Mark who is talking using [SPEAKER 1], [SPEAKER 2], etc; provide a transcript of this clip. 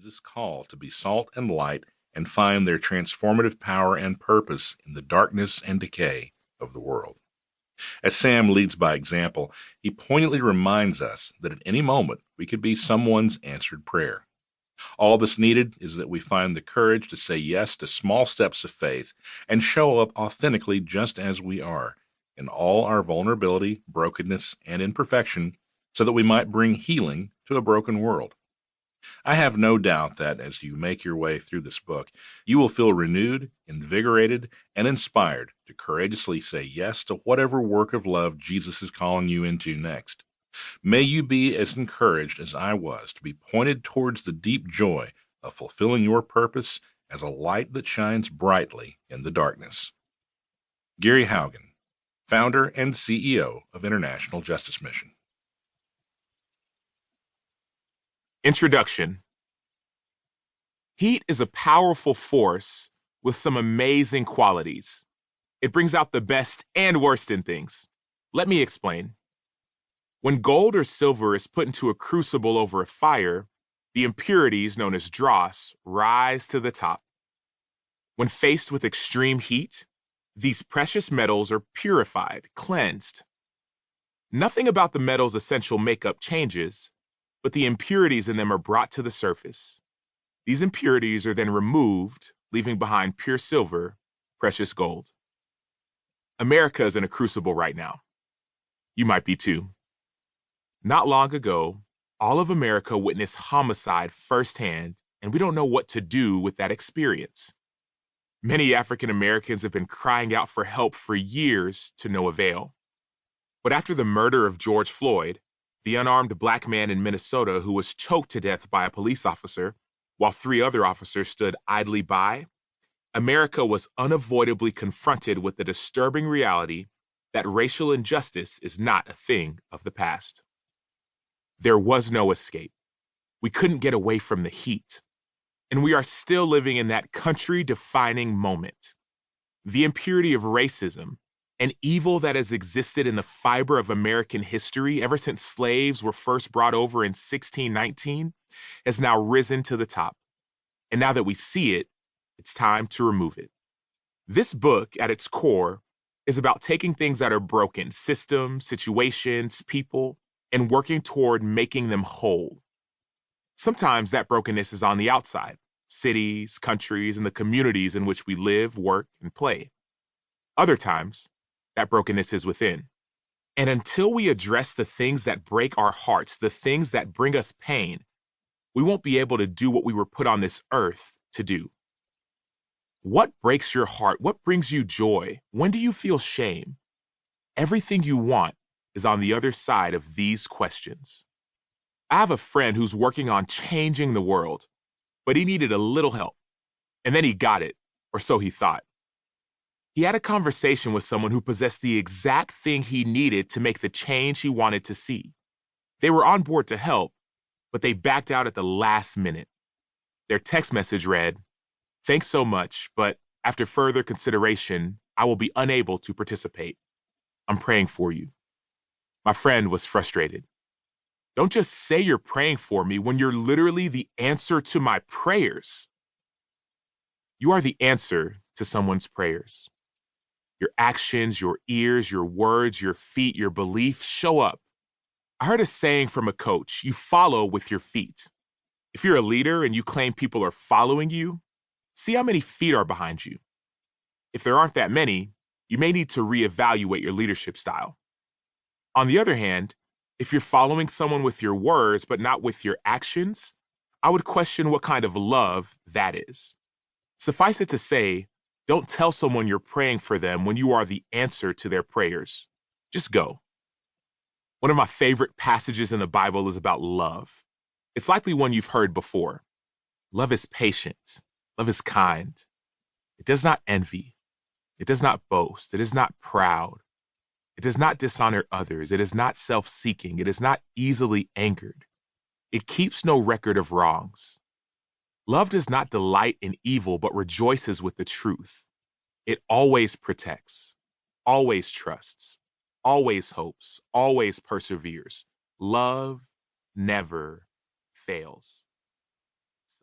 [SPEAKER 1] Jesus' call to be salt and light and find their transformative power and purpose in the darkness and decay of the world. As Sam leads by example, he poignantly reminds us that at any moment we could be someone's answered prayer. All that's needed is that we find the courage to say yes to small steps of faith and show up authentically just as we are, in all our vulnerability, brokenness, and imperfection, so that we might bring healing to a broken world. I have no doubt that as you make your way through this book, you will feel renewed, invigorated, and inspired to courageously say yes to whatever work of love Jesus is calling you into next. May you be as encouraged as I was to be pointed towards the deep joy of fulfilling your purpose as a light that shines brightly in the darkness. Gary Haugen, founder and CEO of International Justice Mission.
[SPEAKER 2] Introduction. Heat is a powerful force with some amazing qualities. It brings out the best and worst in things. Let me explain. When gold or silver is put into a crucible over a fire, the impurities, known as dross, rise to the top. When faced with extreme heat, these precious metals are purified, cleansed. Nothing about the metal's essential makeup changes, but the impurities in them are brought to the surface. These impurities are then removed, leaving behind pure silver, precious gold. America is in a crucible right now. You might be too. Not long ago, all of America witnessed homicide firsthand, and we don't know what to do with that experience. Many African Americans have been crying out for help for years to no avail. But after the murder of George Floyd, the unarmed black man in Minnesota who was choked to death by a police officer, while 3 other officers stood idly by, America was unavoidably confronted with the disturbing reality that racial injustice is not a thing of the past. There was no escape. We couldn't get away from the heat. And we are still living in that country-defining moment. The impurity of racism, an evil that has existed in the fiber of American history ever since slaves were first brought over in 1619, has now risen to the top. And now that we see it, it's time to remove it. This book, at its core, is about taking things that are broken, systems, situations, people, and working toward making them whole. Sometimes that brokenness is on the outside, cities, countries, and the communities in which we live, work, and play. Other times, that brokenness is within. And until we address the things that break our hearts, the things that bring us pain, we won't be able to do what we were put on this earth to do. What breaks your heart? What brings you joy? When do you feel shame? Everything you want is on the other side of these questions. I have a friend who's working on changing the world, but he needed a little help. And then he got it, or so he thought. He had a conversation with someone who possessed the exact thing he needed to make the change he wanted to see. They were on board to help, but they backed out at the last minute. Their text message read, "Thanks so much, but after further consideration, I will be unable to participate. I'm praying for you." My friend was frustrated. Don't just say you're praying for me when you're literally the answer to my prayers. You are the answer to someone's prayers. Your actions, your ears, your words, your feet, your beliefs show up. I heard a saying from a coach: you follow with your feet. If you're a leader and you claim people are following you, see how many feet are behind you. If there aren't that many, you may need to reevaluate your leadership style. On the other hand, if you're following someone with your words but not with your actions, I would question what kind of love that is. Suffice it to say, don't tell someone you're praying for them when you are the answer to their prayers. Just go. One of my favorite passages in the Bible is about love. It's likely one you've heard before. Love is patient. Love is kind. It does not envy. It does not boast. It is not proud. It does not dishonor others. It is not self-seeking. It is not easily angered. It keeps no record of wrongs. Love does not delight in evil, but rejoices with the truth. It always protects, always trusts, always hopes, always perseveres. Love never fails.